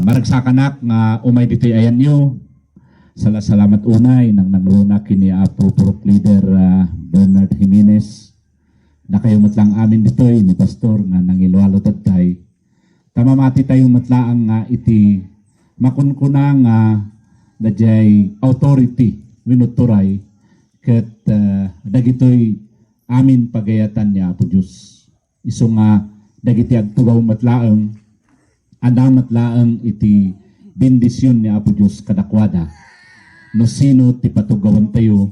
Maragsakanak nga umay dito'y ayan nyo. Salamat unay nang nangruna kini Purok Leader Bernard Jimenez. Na kayo matlang amin dito'y ni Pastor nga nangilwalo tatay. Tamamati tayo matlaang nga iti makunkuna nga dajay authority winuturay ket dagitoy amin pagayatan niya po Diyos. Iso nga dagiti agtugaw matlaang andang matlaang iti bendisyon ni Apo Diyos kadakwada. No sino ti patugawan tayo,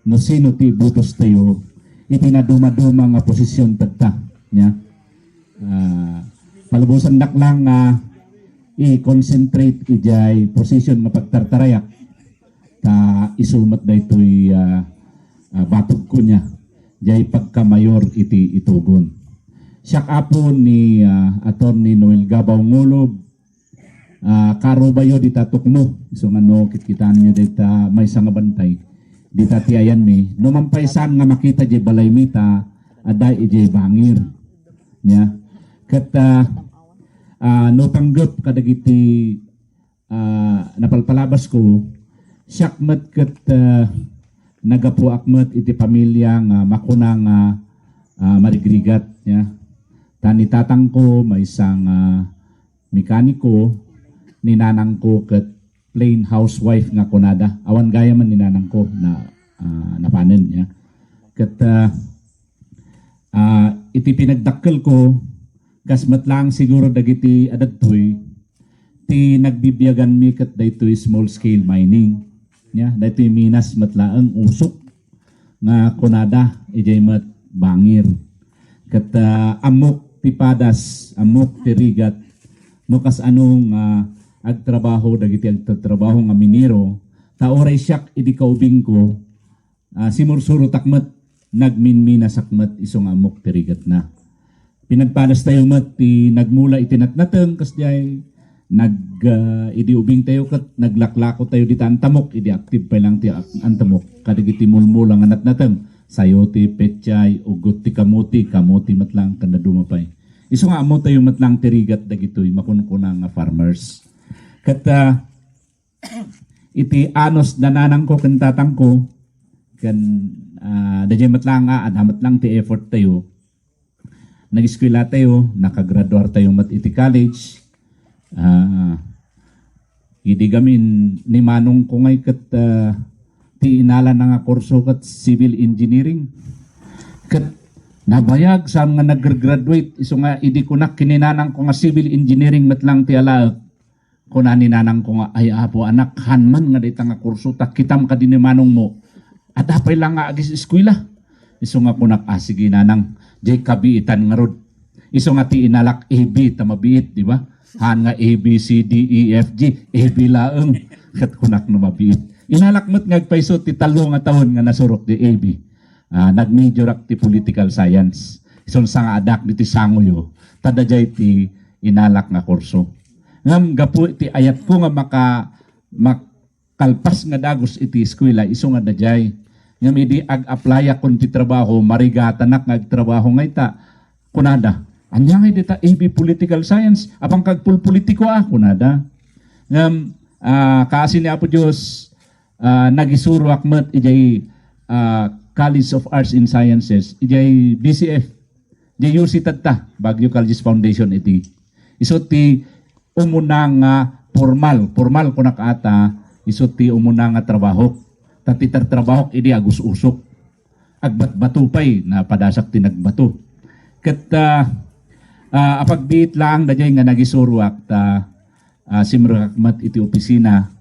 no sino ti butos tayo, iti naduma-duma nga posisyon tagta. Palubusan naklang nga i-concentrate ijay posisyon nga pagtartarayak ta isumat da ito'y batog ko niya. Jay pagkamayor iti itugon. Siya apo ni Attorney Noel Gabaw Ngulob, karo bayo dita tukno. So ano kitkitaan nyo dita may nga bantay. Dita tiayan mi. No mampaisan nga makita jay balay mita, aday ijay bangir. Nya. Kat no tanggap kadagiti napalpalabas ko, siyakmat kat nagapuakmat iti pamilya nga makunang marigrigat. Nya. Tani tatang ko may isang mekaniko, ninanang ko kat plain housewife nga kunada. Awan gaya man ninanang ko na napanen niya. Kat iti pinagdakkel ko, kasmat lang siguro dagiti adagtoy, ti nagbibiyagan mi kat daytoy small scale mining. Nya, daytoy minas matlaang usok nga kunada, ijay mat bangir. Kat amok tipadas, amok tirigat, no kas anong agtrabaho, dagiti agtrabaho nga minero, taoray siyak idi kaubing ko, simursuro takmat, nagminmina sakmat isong amok tirigat na. Pinagpadas tayo mat, nagmula itinatnateng, kas jay, idi ubing tayo kat, naglaklako tayo dita antamok, idi active pa lang ti antamok, kadigiti mulmula nga natnateng, sayote, petchay, ugot ti kamuti matlang kanda dumapay. Iso nga amo tayo matlang tirigat dagitoy makunukuna nga farmers. Kat iti anos dananang ko kantatang ko kan dajay matlang adamat lang ti effort tayo. Nag-eskwela tayo, nakagraduar tayo mat iti college. Idi gamin ni manong ko ngay kat ti inala na nga kurso kat civil engineering. Kat nabayag sa nga nag-graduate, iso nga idi ko na kininanang ko nga civil engineering matlang ti alaag. Kuna ninanang ko nga ay apo anak hanman nga dita nga kurso ta kitam ka din ni manong mo. At apay lang nga agis eskwela. Iso nga kunak sige nanang jay kabiitan nga rod. Iso nga ti inalak AB ta mabiit, di ba? Han nga A, B, C, D, E, F, G, AB laeng. Kat kunak no mabiit. Inalakmat ngagpaiso ti talo nga taon nga nasurok di AB. Nag-major ti political science. Ison sa nga adak di ti sangoyo. Tadajay ti inalak nga kurso. Ngam gapu ti ayat ko nga makalpas nga dagos iti eskwela. Iso nga dajay. Ngam idi ag-applya kun ti trabaho. Marigatanak ngagtrabaho nga ita. Kunada. Anya nga dita AB political science. Apang kagpulpolitiko kunada. Ngam kasi ni Apo Diyos nagisuro akmat ijay College of Arts and Sciences, ijay BCF, ijay UC Tagta, Baguio Colleges Foundation iti. Iso ti umunang formal ko nakaata, iso ti umunang trabaho. Tatitar trabaho, idi agus usok. Agbat-bato pa'y, napadasak ti nagbato. Kat apagbiit lang, dajay nga nagisuruak, simrakmat iti opisina,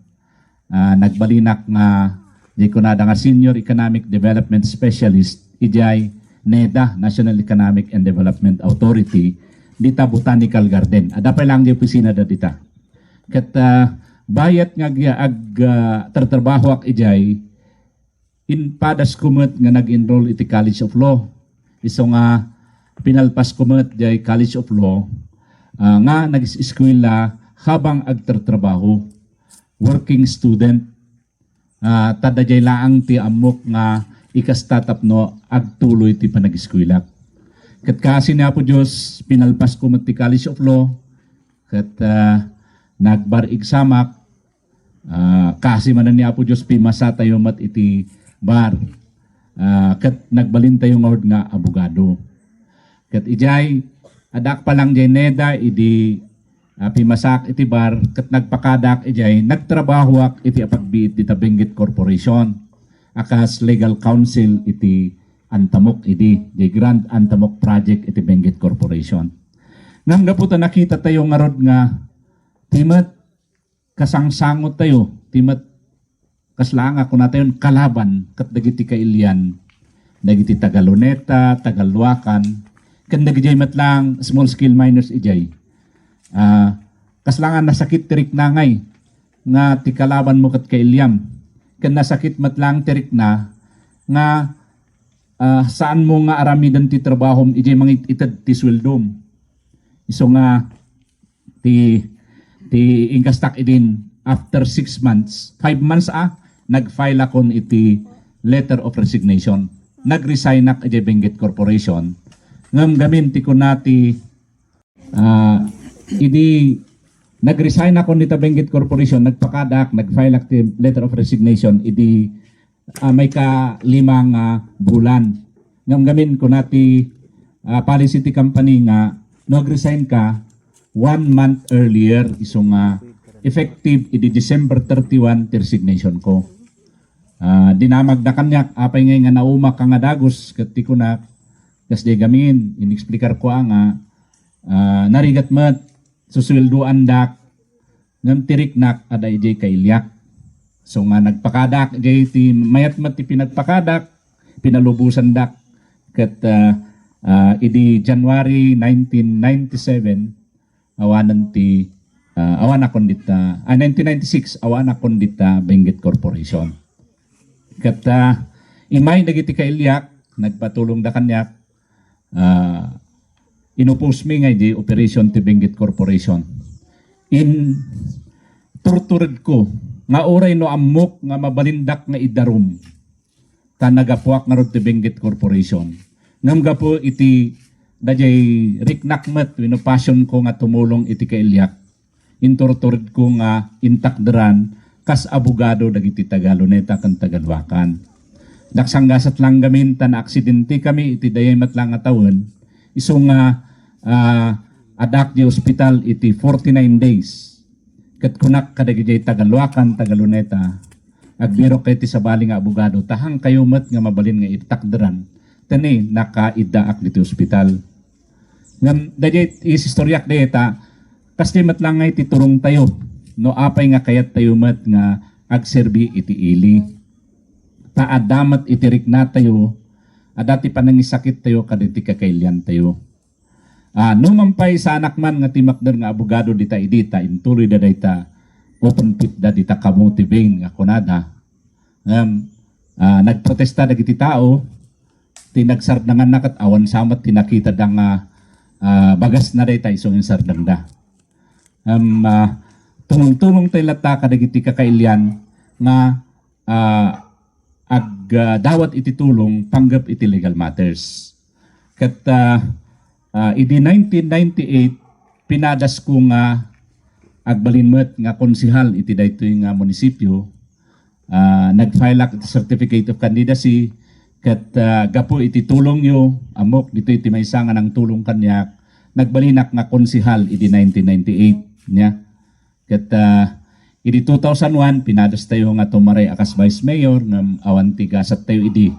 nagbalinak nga di kunada nga Senior Economic Development Specialist ijay NEDA, National Economic and Development Authority dita Botanical Garden. Adapay lang di opisina da dita. Kat bayat nga tartrabaho ak ijay in padas kumot nga nag-enroll iti College of Law. Iso nga pinalpas kumot jay College of Law nga nag-eskwela habang agtartrabaho, working student, tadajay laang ti amok nga ikastatap no agtuloy ti panag-eskwela. Kat kasi na po Diyos, pinalpas ko mat ti College of Law, kat nagbar examak, kasi man niya po Diyos, pimasa tayo mat iti bar. Kat nagbalin tayo nga abogado. Kat ijay, adak pa lang jay neda, idi pimasak iti bar, kat nagpakadak ijay, nagtrabahuak iti apagbiit iti Benguet Corporation. Akas legal counsel iti Antamok idi, the Grand Antamok Project iti Benguet Corporation. Ngam gaputa nakita tayo nga rod nga, timat kasangsangot tayo, timat kaslanga ko na tayo kalaban, kat dagiti kailian, dagiti Tagaloneta, Tagalwakan, kan dagiti matlang small scale miners ijay. Kaslangan nasakit tirik nangay, nga ti kalaban mo kat kailiam, kan nasakit matlang tirik na, nga saan mo nga aramidan ti trabahom ijay mga itad ti sweldom. Iso nga ti ingkastak idin after 6 months, 5 months nag-file akon iti letter of resignation. Nag-resign ak ijay Benguet Corporation. Ngam gamin ti kunati idi nag-resign ako nita Benguet Corporation, nagpakadak, nag-file ak ti letter of resignation idi may ka-5 bulan. Ngam gamin ko nati policy ti company nga nag-resign ka 1 month earlier, iso nga effective idi December 31 ti resignation ko. Dinamag na kanyak apay ngay nga nauma ka nga dagos kati ko na kas di gamin inexplikar ko nga narigat mat susweldoan dak ngam tiriknak ada ijay kailyak. So nga nagpakadak ijay ti mayat mat ti pinagpakadak pinalubusan dak ket idi January 1997 awanan ti awan akon dita 1996 awan akon dita Benguet Corporation. Ket imay dagiti kailyak nagpatulong da kanyak inupos mi nga di operation ti Benguet Corporation. In tortured ko nga oray no amok nga mabalindak nga idarum ta nagapuak nga rod ti Benguet Corporation. Ngam gapo iti dajay riknakmet wino passion ko nga tumulong iti kailyak. Intortured ko nga intakderan kas abogado dagiti Tagaloneta kan Tagalwakan. Daksanggasat lang gamin tan aksidente kami iti dayay matlang nga tawen. Iso nga adak di hospital iti 49 days. Ket kunak kadagiti Tagalwakan, Tagaloneta. Agbiro kay ti sabali nga abogado tahang kayo met nga mabalin nga itakderan. Tani nakaiddaak diti hospital. Ngam dayay istoryak dayta kasi matlang nga iti turong tayo. No apay nga kayat tayo met nga agserbi iti ili. Taadamat itirik na tayo, adati panangisakit tayo kaditi kakailian tayo. Numampay sa anak man nga timakder nga abogado dita idita, intuloy da dita open pit da dita kamuti vein nga kunada. Nagprotesta dagiti tao, tinagsardangan nakat awan samat tinakita da nga bagas na dita isong insardang da. Tulong-tulong tayo lata kadagiti kakailian nga dawat iti tulong panggap iti legal matters. Kat idi 1998 pinadas ko nga agbalinmet nga konsihal iti daytoy nga munisipyo. Nagfile ak iti certificate of candidacy kat gapo iti tulong yo amok dito iti maysa nga nang tulong kanyak nagbalinak nga konsihal idi 1998 nya. Kat idi 2001 pinadas tayo nga tumaray akas vice mayor ng awan tigasat tayo idi.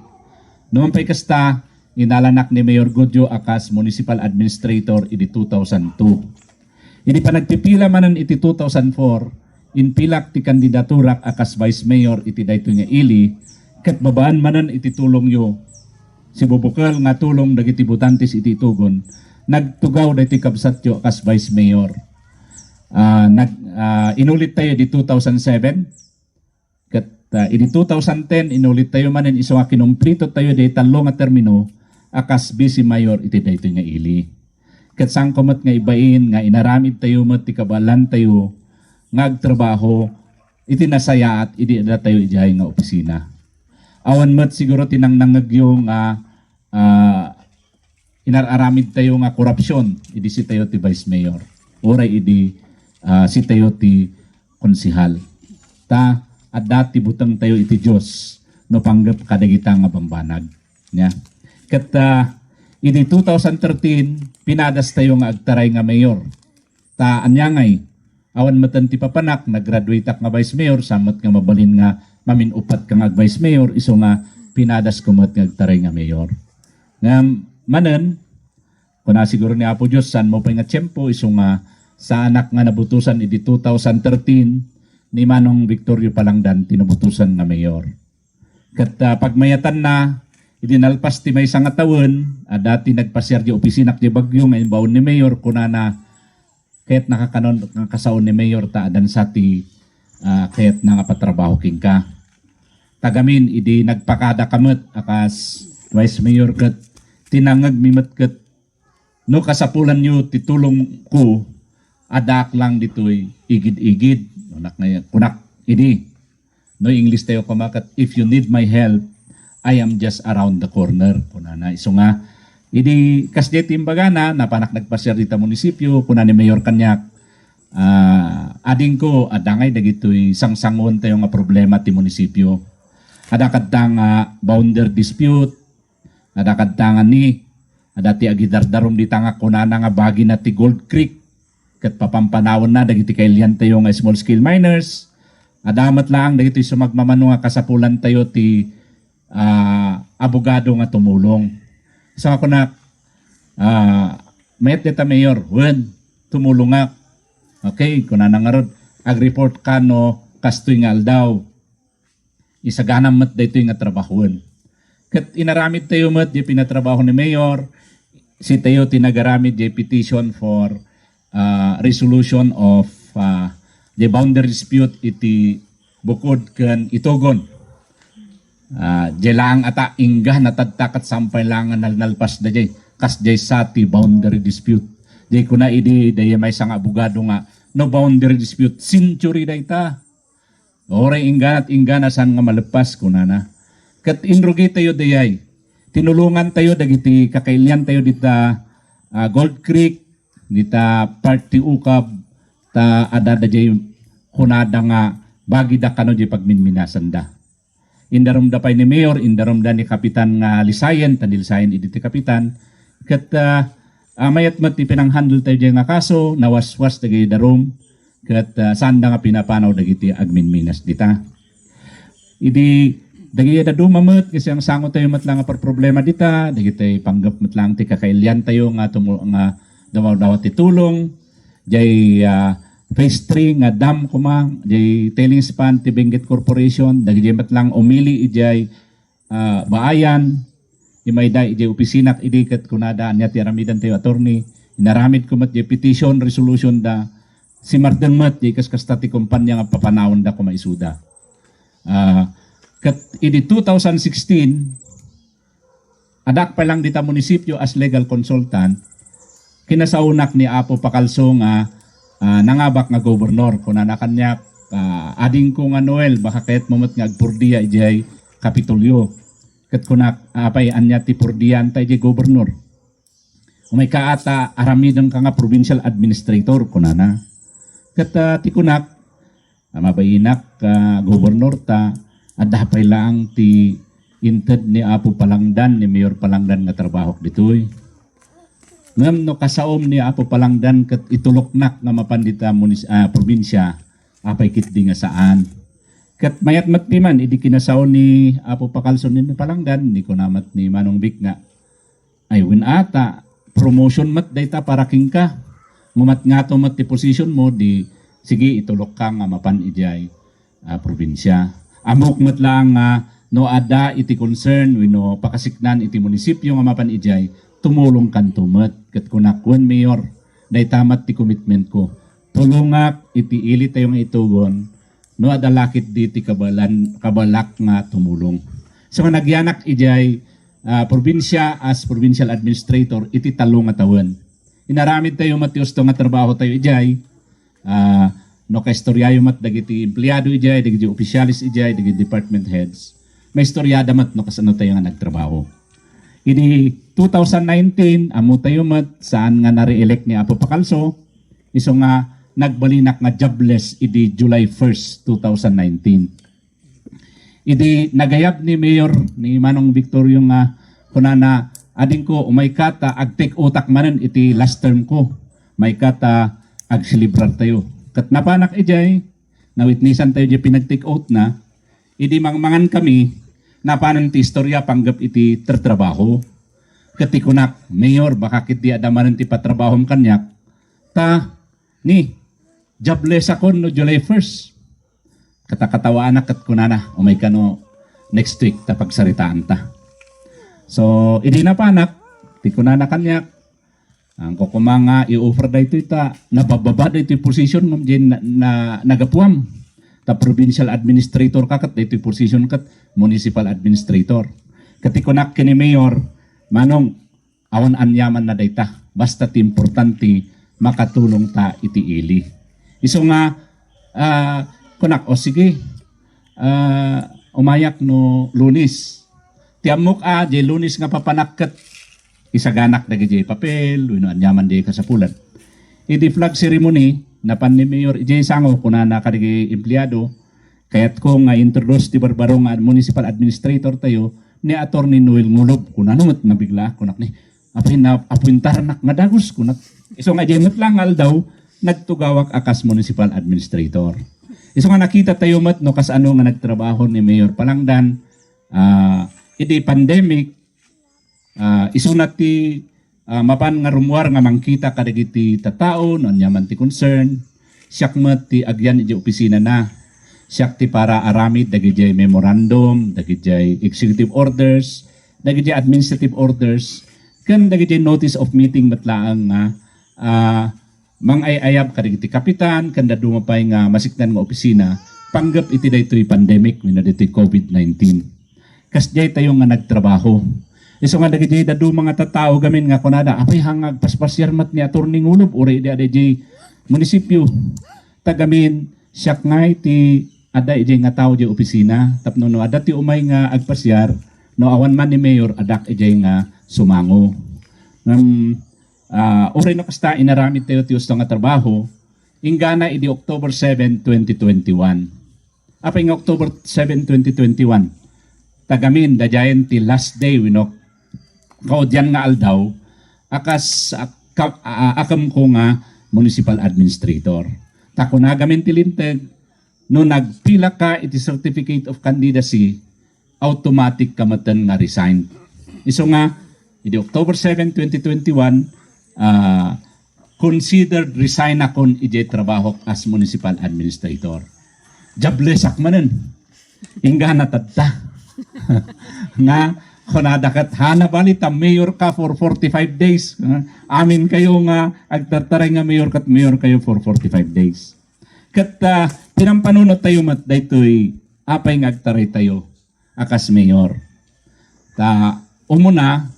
Noon pa'y kasta inalanak ni Mayor Godyo akas municipal administrator idi 2002. Idi pa nagpipila manan iti 2004 inpilak ti kandidaturak akas vice mayor iti daytoy nga ili ket babaan manan iti tulong yo. Si Bubukal nga tulong dagiti butantes iti tugon nagtugaw dayti kabsat yo akas vice mayor. Inulit tayo di 2007 kat di 2010 inulit tayo manin iso nga kinumplito tayo di talo nga termino akas vice mayor iti daytoy nga ili kat sangkomat nga ibain nga inaramid tayo met ti kabalan tayo ngagtrabaho iti nasaya at idi da tayo ijay nga opisina awan met siguro tinangnangag yung inararamid tayo nga korupsyon, idi si tayo ti Vice Mayor. Oray idi si tayo ti konsihal. Ta, at dati butang tayo iti Diyos, no panggap kadagita nga bambanag. Nya. Kat idi 2013, pinadas tayo nga agtaray nga mayor. Ta, anyangay, awan matan ti papanak, nag-graduate ak nga Vice Mayor, samot nga mabalin nga maminupat ka nga Vice Mayor, iso nga pinadas kumat nga agtaray nga mayor. Nga manen, kuna siguro ni Apo Diyos, san mo pa nga tiyempo, iso nga sa anak nga nabutusan idi 2013, ni Manong Victorio Palangdan, tinubutusan nga mayor. Kat pagmayatan na, idinalpas ti may nga taon, dati nagpasyar di opisinak di Bagyo, ngayon baon ni mayor, kuna na, kaya't nakakanon ng kasaon ni mayor ta adan sa ti kaya't nga patrabaho king ka. Tagamin, idi nagpakada kamot, akas Vice Mayor kat, tinangag mimat kat, no kasapulan nyo titulong ko, adak lang dito'y igid-igid. Kunak, idi. No English tayo kumakat, if you need my help, I am just around the corner. Kunana, iso nga, idi kasdi timbaga na, napanak nagpasyar dita munisipyo, kuna ni Mayor Kanyak, ading ko, adangay dagito'y sangsangon tayo nga problema ti munisipyo. Ada kadtang boundary dispute, ada kadtangan ni, ada ti agidardarom di tanga kunana nga bagi na ti Gold Creek, kat papampanawon na dagiti kailian tayo nga small scale miners, adamat lang dagiti sumagmamano nga kasapulan tayo ti abogado nga tumulong. So ako na, mayat dita mayor, when tumulong nga, okay, kunana nga rod, ag-report ka no, kastoy nga aldaw, isaganam mat dito yung trabahoon. Kat inaramid tayo mat, di pinatrabaho ni Mayor, si tayo tinagaramid di petition for resolution of the boundary dispute iti bukod kan itogon. Jelang ata ingga natadtakat sampay langan nalpas da jay, kas jay sa ti boundary dispute. Di kuna idi day may sang abogado nga, no boundary dispute, century da ita. Oray inggan at inggan asan nga malepas kunana. Kat inrugi tayo dayay. Tinulungan tayo dagiti kakailian tayo dita Gold Creek, dita Party Ukab, ta adada jay kunada nga bagi da kano jay pagminminasan da. Indarom da pay ni Mayor, indarom da ni Kapitan nga Lisayan, tanilisayan iditi Kapitan. Kat mayat mat ti pinanghandle tayo jay nga kaso, nawaswas dagay darom. Kat saan nga pinapanaw dagiti agminminas dita. Idi dagiti da dumamot kasi ang sango tayo matlang par problema dita, dagiti panggap matlang ti kakailian tayo nga daw ti tulong. Jay phase 3 nga dam kumang, jay tailing span ti Benguet Corporation, dagiti matlang umili ijay baayan, imay da ijay opisinak idi kat kunada anya ti aramidan tayo attorney, inaramid ko mat jay petition resolution da si Martin Mat, di kas ti kumpanya nga papanawon da kumaisuda. Kat idi 2016, adak pa lang dita munisipyo as legal consultant, kinasaunak ni Apo Pacalso nga nangabak nga gobernur. Kung nanakanyak, ading ko nga Noel, baka kahit mamot nga agpurdiya ijay Kapitolyo. Kat kunak apay anya ti purdiyan tayo ijay gobernur. Umay kaata aramidon ka nga provincial administrator kunana. Kat tikunak, mabayinak gobernur ta, adapay lang ti inted ni Apo Palangdan, ni Mayor Palangdan nga trabaho ditoy. Ngam no kasaom ni Apo Palangdan kat ituloknak nga mapandita probinsya, apay kitdi nga saan. Kat mayat matniman, idi kinasaon ni Apo Pacalso ni Palangdan, ni kunamat ni Manong Vic nga, ay win ata, promotion mat dayta para king ka. Mumat nga to mat ti position mo, di sige itulok ka nga mapan ijay probinsya. Amok mat lang no ada iti concern, no pakasiknan iti munisipyo nga mapan ijay, tumulong kan tumat. Kat kunakwan mayor, day tamat ti commitment ko. Tulungak iti ili tayo nga itugon, no adalakit di ti kabalak nga tumulong. So nagyanak ijay probinsya as provincial administrator, iti talong nga tawen. Inaramid tayo matios to nga trabaho tayo ijay, no kaistoryayo mat dagiti empleyado ijay, dagiti opisyalis ijay, dagiti department heads. May istoryada mat no kasano tayo nga nagtrabaho. Ini 2019 amo tayo mat saan nga na-re-elect ni Apo Pacalso iso nga nagbalinak nga jobless idi July 1st 2019. Idi nagayab ni Mayor ni Manong Victorio nga kunana ading ko umay kata ag take utak manen iti last term ko may kata ag celebrar tayo kat napanak ijay na witnessan tayo di pinag-take out na idi mangmangan kami napanan ti istorya panggap iti tertrabaho katikunak Mayor baka kit di adamanan ti patrabahom kanyak ta ni jobless ako no July 1st katakatawaan na kat kunana umay kano next week ta pagsaritaan ta. So, hindi na panak, ti kunana kanyak, ang kukumanga i-offer da ito ita, nabababa da ito position ng na nagapuam. Ta provincial administrator kakat, da ito position kat municipal administrator. Katikunak kini Mayor, manong awan anyaman na dayta, basta ti importante makatulong ta iti ili. Iso nga, kunak, o sige, umayak no Lunis, tiamok di Lunis nga papanakkat isaganak na gajay papel, wino anyaman di kasapulan. Idi flag ceremony na pan ni Mayor ijay sango kuna na kadigay empleyado kayat ko nga introduce ti barbaro nga municipal administrator tayo ni Attorney Noel Ngulob kuna numot nga bigla kunak ni apay na apuntar nak nga dagos kunak. Iso nga jemot lang daw nagtugawak akas municipal administrator. Iso nga nakita tayo mat no kas ano nga nagtrabaho ni Mayor Palangdan iti pandemic, isunat ti mapan nga rumuar nga mangkita kadagiti tatao, no nyaman ti concern, siyak met ti agyan iti opisina na, siyak ti para aramid dagiti memorandum, dagiti executive orders, dagiti administrative orders, kan dagiti notice of meeting matlaang nga mangayayab kadagiti kapitan, kanda dumapay nga masiknan nga opisina, panggap iti daytoy pandemic, wina dito'y COVID-19. Kasjay tayo nga nagtrabaho. Iso nga dagiti dadu mga tatao gamin nga kunada apay hangag paspasyar mat ni Attorney Ngulob uri di adjay munisipyo. Tagamin siyak nga iti ada ijay nga tao di opisina tapno no ada ti umay nga agpasyar no awan man ni Mayor adak ijay nga sumango. Uri no kasta inaramid tayo ti usto nga trabaho ingana idi October 7, 2021. Apay nga October 7, 2021 tagamin dajayan ti last day winok kaudyan nga aldaw akas akam ko nga municipal administrator tako nagamin ti linteg no nagpila ka iti certificate of candidacy automatic kamatan nga resign iso nga iti October 7, 2021 considered resign akon iti trabaho as municipal administrator jobless akmanen ingana tadta nga kunadakat hanabali ta mayor ka for 45 days amin kayo nga agtartaray nga mayor kat mayor kayo for 45 days kat pinampanunot tayo mat daytoy apay nga agtaray tayo akas mayor ta umuna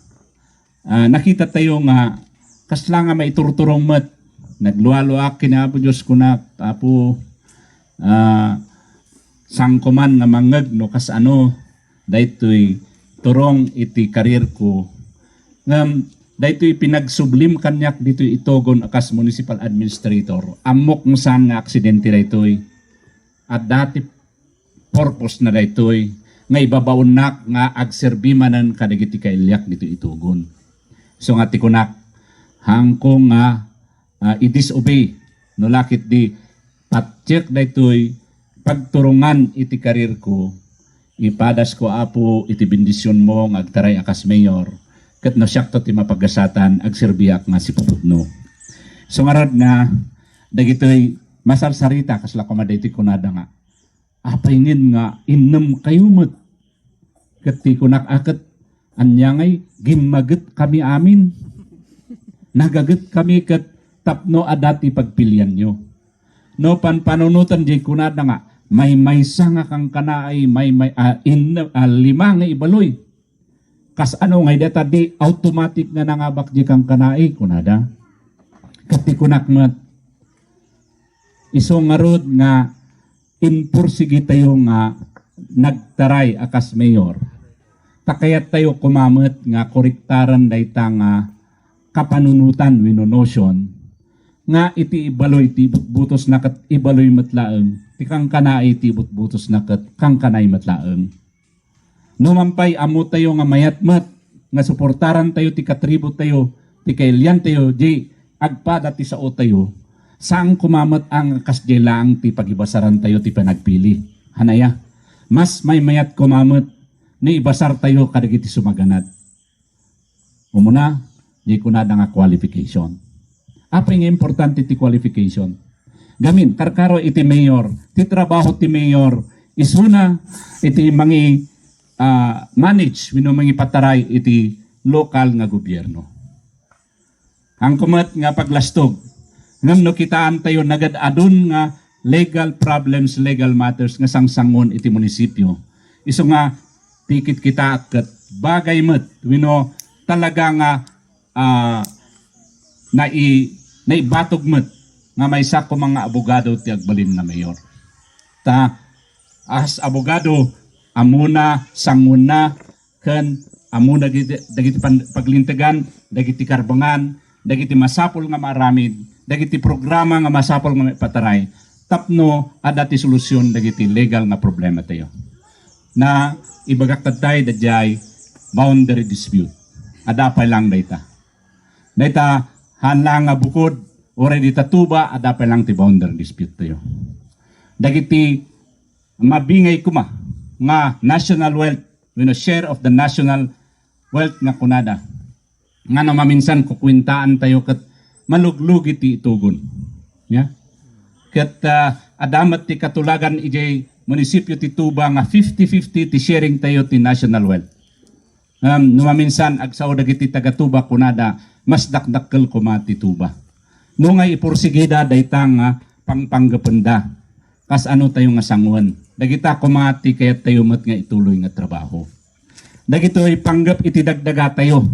nakita tayo nga kasla nga maiturturong mat naglualo-luak kinapo Diyos ko na tapo sangkoman nga mangag no kas ano daytoy turong iti karir ko ngam daytoy pinagsublim kanyak ditoy itogon akas municipal administrator amok mo saan nga aksidente daytoy at dati purpose na daytoy nga ibabaon nak nga agserbi manan kadagiti kailyak dito itogon so nga tikunak hangko nga i-disobey no lakit di pat-check daytoy pagturungan iti karir ko ipadas ko apo iti bendisyon mo nga agtaray akas mayor ket no siyak to ti mapagasatan agserbiak nga si puputno. So ngarad nga dagitoy masarsarita kasla kumaday ti kunada nga apay ngin nga innem kayo met ket ti kunak aket anyangay gimaget kami amin nagaget kami ket tapno adati pagpilian nyo no panunutan di kunada nga may nga kang kanaay lima nga ibaloy kas ano nga data di automatic nga nangabak di kang kanaay kunada kati kunak mat iso nga rod nga impursigi tayo nga nagtaray akas mayor takayat tayo kumamot nga koriktaran dayta nga kapanunutan wenno notion nga iti ibaloy ti butos na kat ibaloy matlaeng ti kang kanay ti butos na kat kang kanay matlaeng. Numampay amo tayo nga mayatmat nga suportaran tayo ti katribo tayo ti kailyan tayo di agpada ti sao tayo saan kumamot ang kasjelaang ti pagibasaran tayo ti panagpili. Hanaya, mas may mayat kumamot ni ibasar tayo kadagiti sumaganad. Umuna, di ko na nga qualification. Apa yung importante ti qualification? Gamin, karkaro iti mayor, ti trabaho ti mayor, isuna iti mangi manage, wino mangi pataray iti lokal nga gobyerno. Ang kumat nga paglastog, ngam no kitaan tayo nagad-adun nga legal problems, legal matters nga sangsangon iti munisipyo. Iso nga, tikit kita at bagay mat, wino talaga nga naibatog mat nga may sako mga abogado ti agbalin na mayor. Ta as abogado amuna sanguna ken amuna dagiti paglintegan, dagiti karbangan, dagiti masapol nga maaramid, dagiti programa nga masapol nga pataray. Tapno adati solusyon dagiti legal nga problema tayo. Na ibagak tayo dadjay boundary dispute. Adapay lang dayta. Dayta hanlang nga bukod already tatuba adapay lang ti boundary dispute tayo. Dagiti mabingay kuma nga national wealth, share of the national wealth nga kunada. Nga na maminsan kukwintaan tayo kat maluglug iti itugon. Yeah? Kat adamat ti katulagan ijay munisipyo ti Tuba nga 50-50 ti sharing tayo ti national wealth. Numaminsan agsaw dagiti taga Tuba kunada mas dakdakkel kuma ti Tuba. Nungay ipursigida daytang pangpanggapenda kas ano tayo nga sanguan. Dagita kumati kayat tayo mat nga ituloy nga trabaho. Dagitoy panggap iti dagdaga tayo.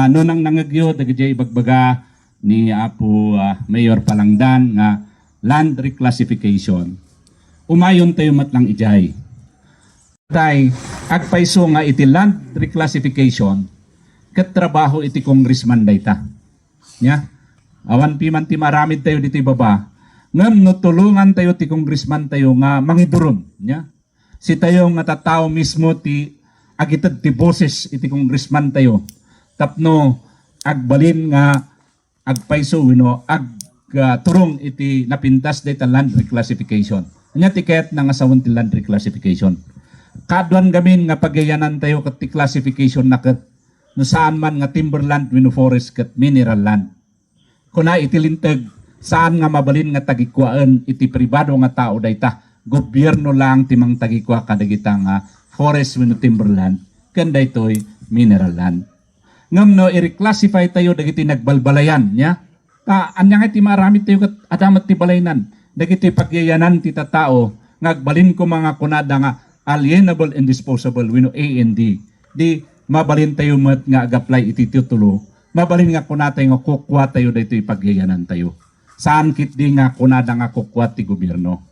Nunang nangagyo dagiti ibagbaga ni Apo Mayor Palangdan nga land reclassification. Umayon tayo matlang ijay. Tay agpaiso nga iti land reclassification ket trabaho iti congressman dayta. Nya? Awan piman ti maramid tayo dito baba. Ngam no tulungan tayo ti congressman tayo nga mangiduron, nya? Si tayo nga tatao mismo ti agitad ti boses iti congressman tayo. Tapno agbalin nga agpaiso turong iti napintas dayta land reclassification. Anya tiket nga asawon ti land reclassification. Kadwan gamin nga pagayanan tayo kat ti classification na kat no saan man nga timberland wenno forest kat mineral land. Kuna iti linteg saan nga mabalin nga tagikwaan iti pribado nga tao dayta. Gobyerno lang timang tagikwa kadagita nga forest wenno timberland ken daytoy mineral land. Ngam no i-reclassify tayo dagiti nagbalbalayan nya. Anya nga iti marami tayo kat adamat ti balaynan. Dagiti pagyayanan ti tatao ngagbalin ko mga kunada nga alienable and disposable wenno A&D. Di mabalin tayo mat nga ag-apply iti titulo. Mabalin nga kunatay nga kukwa tayo daytoy pagyayanan tayo. Saan kit di nga kunada nga kukwa ti gobyerno.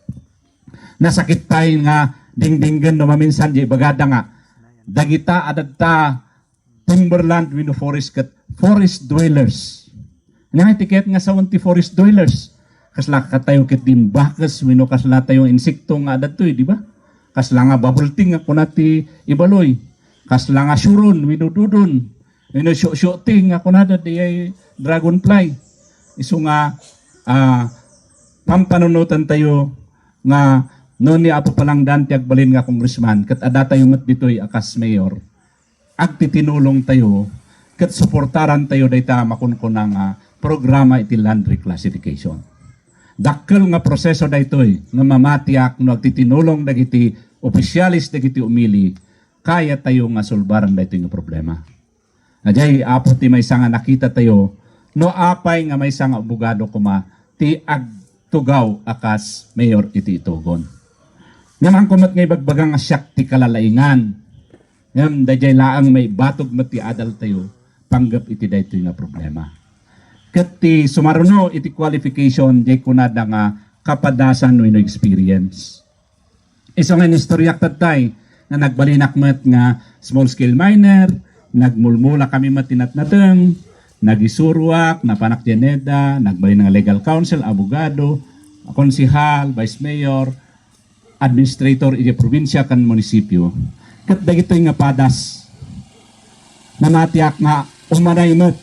Nasakit tayo nga dingdinggan no maminsan di bagada nga dagita adadta timberland wenno forest kat forest dwellers. Nga etiket nga sa ti forest dwellers. Kasla katayo ket din bakas wenno kasla tayo insekto nga adadtoy di ba? Kasla nga babulting nga kunati ibaloy. Kasla nga suron wenno dudon. Wenno shooting nga kunada di ay dragonfly. Isu nga pampanunutan tayo nga noon ni Apo Palangdan ti agbalin nga congressman ket ada tayo met ditoy akas mayor. Agtitinulong tayo ket suportaran tayo dayta makunkunang programa iti land reclassification. Dakkel nga proseso daytoy nga mamatiak no agtitinulong dagiti opisyalis dagiti umili kaya tayo nga sulbaran daytoy nga problema. Ajay apo ti maysa nga nakita tayo no apay nga maysa nga abogado kuma ti agtugaw akas mayor iti itugon. Naman kumat nga ibagbagang nga siyak ti kalalaingan. Ngam dayjay laang may batog mati adal tayo panggap iti daytoy nga problema. Ket ti sumaruno iti qualification jay kunada nga kapadasan wenno experience. Iso nga istoryak tatay nga nagbalinak met nga small scale miner, nagmulmula kami matinat-nateng, nagisurwak, napanak Janeda, nagbay ng legal counsel, abogado, konsihal, vice mayor, administrator, iti probinsya kan munisipyo. Kat dagito nga padas, na matiyak nga umanay met,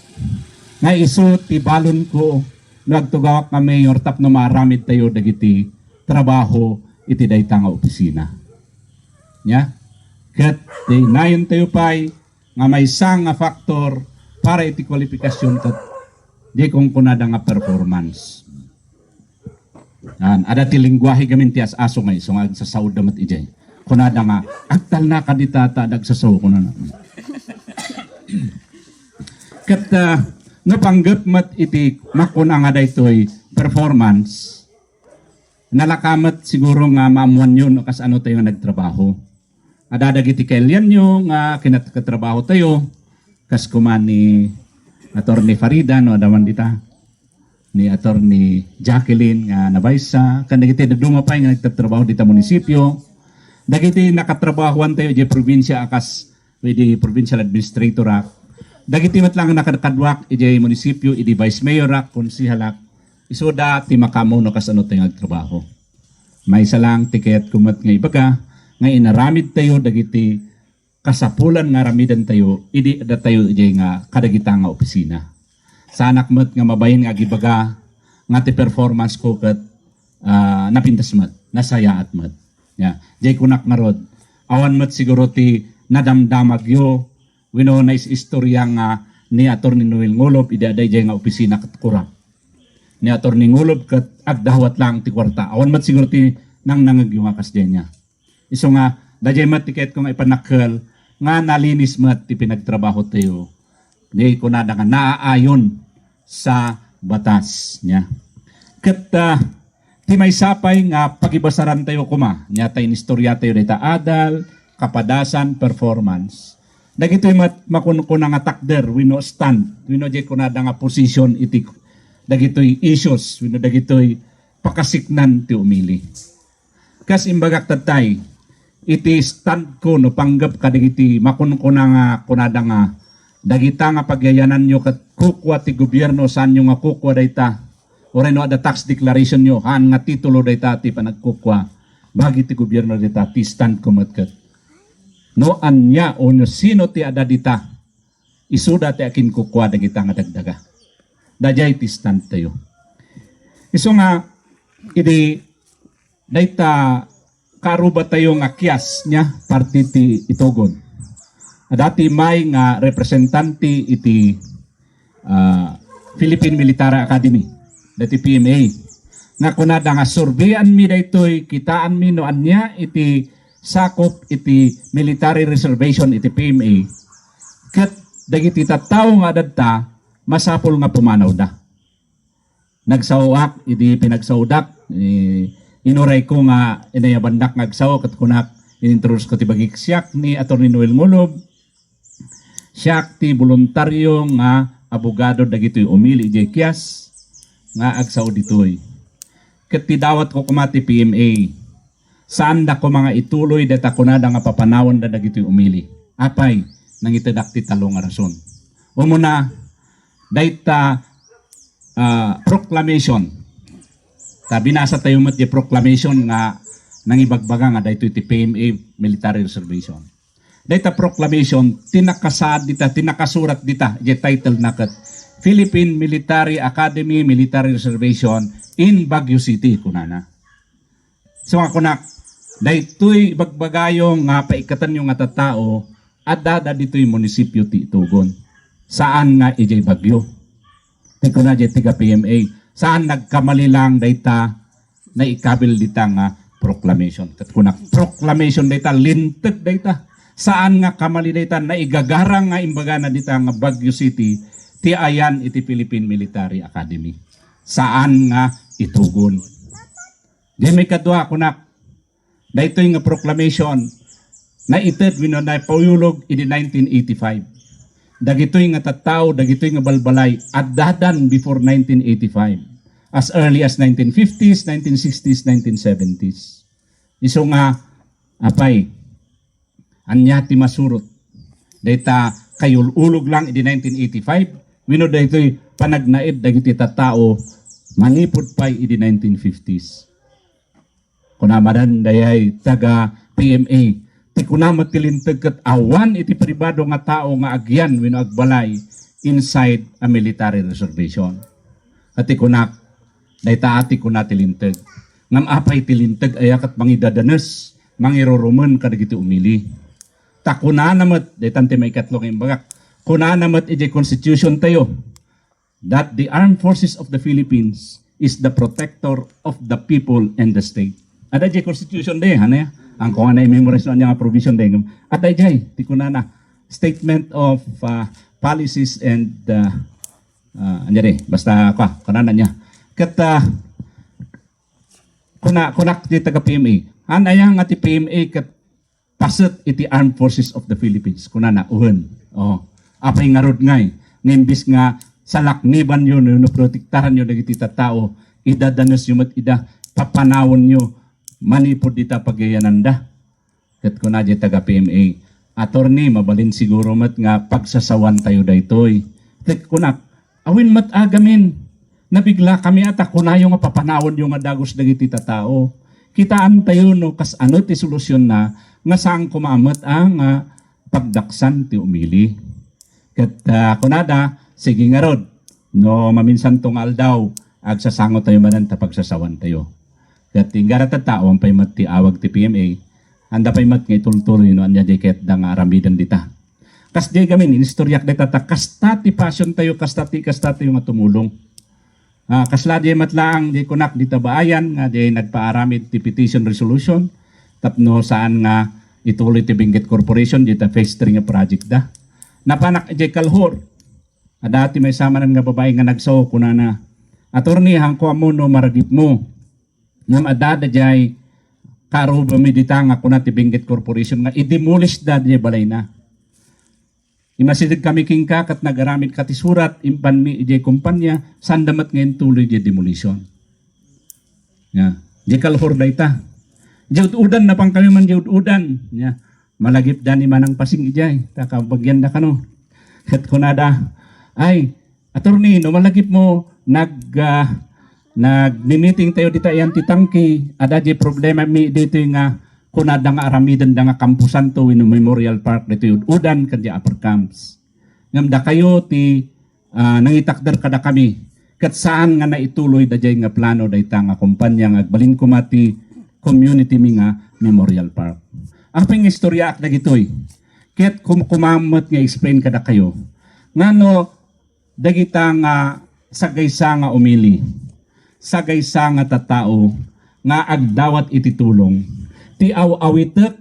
nga iso ti balon ko, nagtugawak nga mayor, tapno maramid tayo dagiti trabaho, iti dayta nga opisina. Nya? Kat nayon tayo pa'y, nga may isang nga faktor para iti kwalifikasyon kat di kong kunada nga performance. Ada ti lingwahe gamin ti aso nga iso nga sa saud damat ijay. Kunada nga agtal na kaditata dagsasaw ko na. Kat napanggap mat iti makuna nga daytoy performance. Nalakamat siguro nga maamuan yun kas ano tayo nga nagtrabaho. Adadag iti kailyan nyo nga kinatkatrabaho tayo kas kuman ni Attorney Farida no adaman dita ni Attorney Jacqueline nga nabaysa kan dagiti dumapay nga nagtatrabaho dita munisipyo dagiti nakatrabahoan tayo di probinsya akas di provincial administrator ak dagiti matlang nakadwak iti munisipyo iti vice mayor ak konsihalak isoda ti makamo no kas ano tayo nagtrabaho may isa lang tiket kumat nga ibaga nga inaramid tayo dagiti kasapulan nga ramidan tayo idi da tayo ijay nga kadagita nga opisina sanak met nga mabahin nga gibaga nga ti performance ko ket napintas met nasaya at met ya jay kunak nga rod awan met siguro ti nadamdamag yo wenno na istorya nga ni Attorney Noel Ngulob idi aday jay nga opisina ket kurap ni Attorney Ngulob ket agdawat lang ti kwarta awan met siguro ti nang nangagyo nga kas niya iso nga dajay mat tiket ko nga ipanakkel nga nalinis mat ti pinagtrabaho tayo. Di ko na nga naaayon sa batas niya. Ket ti may sapay nga pagibasaran tayo kuma. Nya tay istorya tayo dita adal, kapadasan, performance. Dagitoy mat makunkuna nga takder wino stand, wino jay kunada nga position iti dagitoy issues, wino dagitoy pakasiknan ti umili. Kas imbagak tatay iti stand ko no panggap kadagiti makunkuna nga kunada nga dagita nga pagyayanan nyo kat kukwa ti gobyerno saan nyo nga kukwa dayta o rin ada tax declaration nyo haan nga titulo dayta ti panagkukwa bagi ti gobyerno dayta ti stand ko matkat no anya o no sino ti ada dita isuda ti akin kukwa dagita nga dagdaga dajay ti stand tayo iso nga idi dayta karuba tayo nga kias niya parti ti Itugon. Dati may nga representante iti Philippine Military Academy, dati PMA. Nga kunada nga surveyan mi daytoy kitaan mi no anya iti sakop iti military reservation iti PMA. Ket dagiti tattao nga dadta masapol nga pumanaw da. Nagsawak iti pinagsawdak inuray ko nga inayabandak ngagsaw kat kunak inintroduce ko ti bagik siyak ni Attorney Noel Ngulob siyak ti voluntaryo nga abogado dagitoy umili ijay kias nga agsaw ditoy ket ti dawat ko kumati PMA saan da ko mga ituloy data kunada nga papanawon da dagitoy umili apay nang itedak ti talo nga rason umuna dayta proclamation binasa tayo mat di proclamation nga nang ibagbaga nga daytoy ti PMA Military Reservation. Dayta proclamation tinakasad dita tinakasurat dita di title naket Philippine Military Academy Military Reservation in Baguio City kunana. So ako na daytoy bagbagayong nga paikatan yung nga tattao adda ditoy munisipyo ti Itugon. Saan nga ijay Baguio? Ti kuna di tiga PMA. Saan nagkamali lang dayta na ikabil dita nga proclamation. Kat kunak proclamation dayta linted dayta. Saan nga kamali dayta na igagarang nga imbaga na dita nga Baguio City ti ayan iti Philippine Military Academy. Saan nga Itugon. Di may kadwa kunak daytoy nga proclamation na ited wino na pauyulog iti 1985. Dagitoy nga tattao, dagitoy nga balbalay addadan before 1985. As early as 1950s, 1960s, 1970s. Iso nga apay anya ti masurot Data kayululog lang idi 1985. Wino daytoy panagnaid dagiti tattao manipod pa idi 1950s. Kunamadan dayay taga PMA. Ti kunamat tilintag ket awan iti pribado nga tao nga agyan wino agbalay inside a military reservation. At ikunak, dayta ati kuna tilintag. Ngam apay tilintag ayakat mangidadanes, mangiruruman kadagiti umili. Ta kuna namat, daytante may katlong imbagak, kuna namat iti constitution tayo, that the armed forces of the Philippines is the protector of the people and the state. Ada iti constitution day, hanaya? Ang kung anay memorize na niya provision day. At ay jay, ti kuna na, statement of policies and basta kanana niya. Kat kunak di taga PMA. Anayang ati PMA kat pasat iti Armed Forces of the Philippines. Kunana uhon. Oh, apay nga rod ngay. Ngimbis nga salakniban yun, no protektahan yun dagiti tao, idadanos yung mat ida papanawon nyo manipod dita pagayananda. Kat kuna di taga PMA. Attorney, mabalin siguro mat nga pagsasawan tayo daytoy. Kat kunak, awin mat agamin. Nabigla kami ata kunayo nga papanawon yung nga dagos dagiti tao. Kitaan tayo no kas ano ti solusyon na nga saan kumamat ang pagdaksan ti umili. Kat kunada, sige nga rod, no maminsan tong aldaw, agsasangot tayo manan ta pagsasawan tayo. Kat tinggara ta tao, ang paymat ti awag ti PMA, anda paymat nga itultuloy no anya ket da nga aramidan dita. Kas di gamin, inistoryak dita ta, kasta ti passion tayo, kasta tayo nga tumulong. Kasla di matlaang di kunak di tabaayan nga di nagpaaramid ti petition resolution tapno saan nga ituloy ti Benguet Corporation di ta phase 3 nga project da. Napanak di kalhor. Dati may samanan nga babae nga nagsaw kunana. Attorney hangko mo no maragip mo. Ngam adada jay karo bamidita nga kuna ti Benguet Corporation nga i-demolish da di balay na. Imasidig kami kingka kat nagaramid kati surat impan mi ijay kumpanya sandamat ngayon tuloy di demolition. Ya, di kalhor dayta. Jud udan na pang kami man jud udan. Ya, malagip dani manang pasing ijay. Takabagyan na kano. Kat kunada ay attorney no malagip mo nag-meeting tayo dita yan titangki ada di problema mi dito nga kunada nga aramidan da nga kampusan to in Memorial Park dito yun udan kadya upper camps ngam da kayo ti nangitakder kada kami kat saan nga naituloy da jay nga plano dayta nga kumpanya nga balin kumati community mi nga Memorial Park aping istorya ak dagitoy ket kumamot nga explain kada kayo ngano dagita nga sagaysa nga umili sagaysa nga tattao nga agdawat iti tulong ti awitek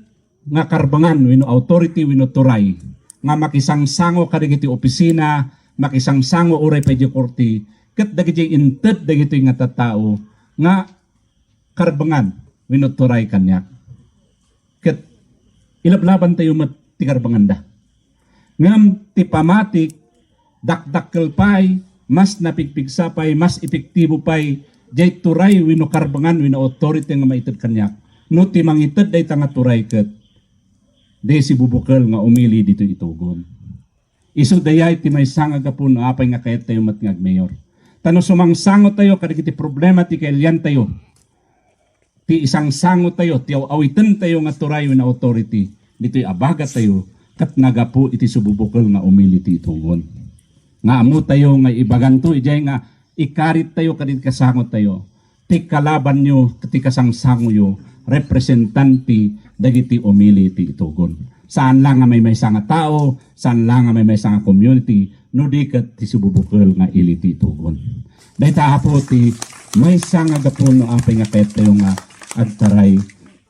nga karbangan wino authority wino turay nga makisangsango kadagiti opisina makisangsango uray pwede korti ket dagiti inted dagiti nga tattao nga karbangan wino turay kanyak ket ilablaban tayo mat ti karbangan da ngam ti pamatik dakdakkel pay mas napigpigsa pay mas epektibo pay jay turay wino karbangan wino authority nga maited kanyak no ti mangited day tanga turay ket de si bubukal nga umili dito itugon. Isu dayay ti may sangag apon apay nga kayat tayo matngag mayor. Tano sumangsangot tayo kadagiti problema ti kailyan tayo. Ti isang sangot tayo, ti awitan tayo nga turay na authority. Dito'y abaga tayo kat nagapo iti sububukal nga umili ti itugon. Nga amo tayo nga ibagan to ijay nga ikarit tayo kadit kasangot tayo. Ti kalaban nyo, ti kasangsango yo representanti dagiti umili ti itugon. Saan lang nga may nga tao, saan lang nga may nga community, no di kat ti sububukal nga ili ti itugon. Dahita hapo ti may nga gapon no apay nga pet tayo nga agtaray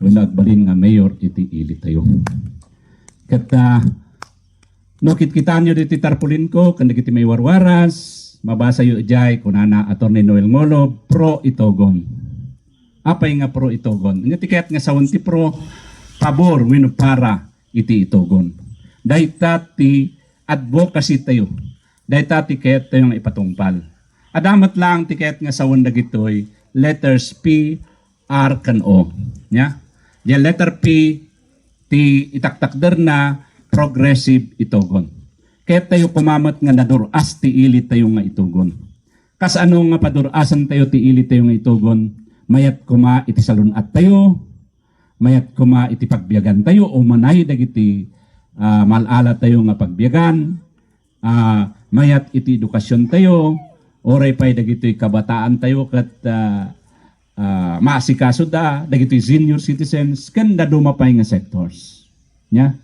wala agbalin nga mayor iti ili tayo. Kat no kitkitaan nyo diti tarpulin ko, kanda kiti may warwaras, mabasa yu ijay kunana Attorney Noel Ngolo, pro itugon. Apay nga pro itogon. Nga tiket nga sa ti pro pabor wino para iti itogon. Dahita ti advocacy tayo. Dahita tiket tayo nga ipatungpal. Adamat lang tiket nga sa dagitoy letters P, R, kan O. Nya? Di letter P ti itaktakder na progressive itugon. Kaya tayo kumamat nga naduras ti ilit tayo nga itugon. Kas ano nga padurasan tayo ti ilit tayo nga itugon, mayat kuma iti salunat tayo, mayat kuma iti pagbiyagan tayo, o manay dagiti malala tayo nga pagbiyagan, mayat iti edukasyon tayo, oray pa'y dagiti kabataan tayo kat maasikaso dagiti senior citizens, kanda dumapay nga sectors. Nya?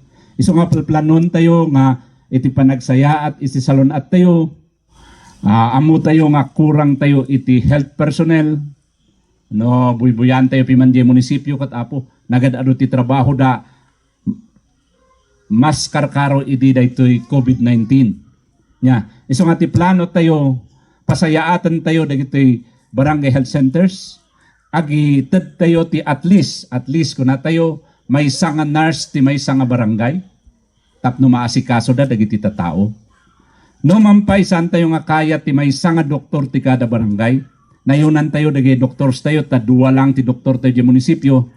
Iso nga planon tayo nga iti panagsaya at iti salon at tayo, amo tayo nga kurang tayo iti health personnel, no, buybuyan tayo pimandye munisipyo kat apo, nagad-ado ti trabaho da, mas karkaro iti da ito'y COVID-19. Nya, iso nga ti plano tayo, pasayaatan tayo dagito'y barangay health centers, agi ted tayo ti at least kuna tayo, may nga nurse ti may nga barangay, tapno maasikaso da dagiti tatao. No mampay saan tayo nga kaya ti may nga doktor ti kada barangay, nayunan tayo dagiti doktors tayo, tadua lang ti doktor tayo di munisipyo,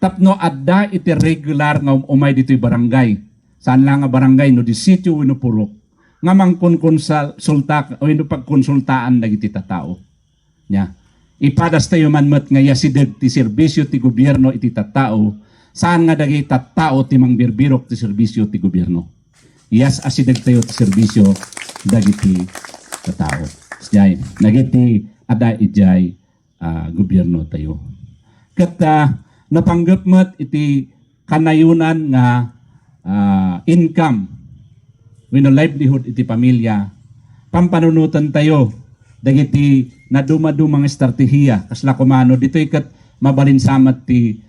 tapno adda iti regular nga umay dito'y barangay. Saan lang nga barangay, no di sityo wino purok, nga mangkonsulta o ino pagkonsultaan dagiti tatao. Nya, ipadas tayo manmet nga yasideg ti serbisyo ti gobyerno iti tatao, saan nga dagiti tattao ti mangbirbirok ti serbisyo ti gobyerno. Yes, asideg tayo ti serbisyo dagiti tattao. Jay, nagiti ada ijay gobyerno tayo. Kat napanggap met iti kanayunan nga income, wino livelihood iti pamilya, pampanunutan tayo dagiti naduma-dumang estratehiya kasla kumano dito'y kat mabalinsamat ti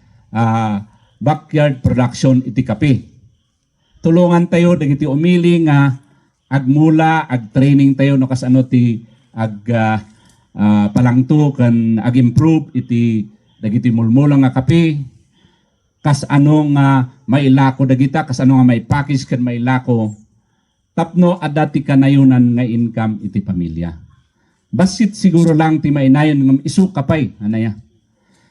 backyard production iti kape. Tulungan tayo dagiti umili nga agmula, ag-training tayo no kasano ti palangto kan ag-improve iti dagiti mulmulang nga kape. Kas ano nga mailako dagita, kas ano nga may package kan mailako. Tapno adati kanayunan nga income iti pamilya. Basit siguro lang ti mainayon ng isu kapay anaya.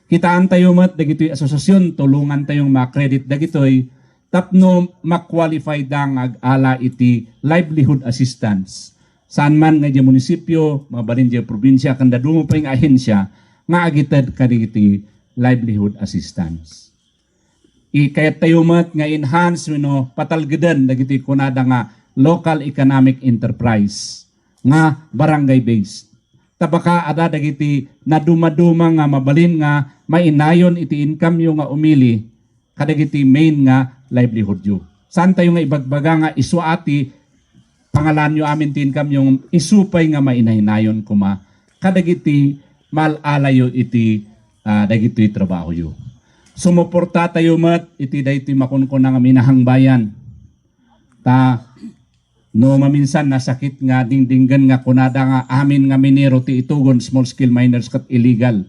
Kitaan tayo mat dagitoy asosasyon, tulungan tayong ma-credit dagitoy, tapno ma-qualify dang ag-ala iti livelihood assistance. Saan man nga di munisipyo, mabalin di probinsya, kanda dumo pa yung ahensya, nga agited kadagiti livelihood assistance. Kaya tayo mat nga enhance, patalgadan dagiti kunada nga local economic enterprise, nga barangay based. Tabaka ada dagiti naduma-duma nga mabalin nga mainayon iti income yung nga umili kadagiti main nga livelihood yu. Saan tayo nga ibagbaga nga isu ati pangalan yu amin ti income yung isupay nga mainahinayon kuma kadagiti malalayo iti dagiti trabaho yu. Sumuporta tayo mat iti dagiti makunkun nga minahang bayan. No maminsan nasakit nga dingdinggan nga kunada nga amin nga minero ti itugon small scale miners kat illegal.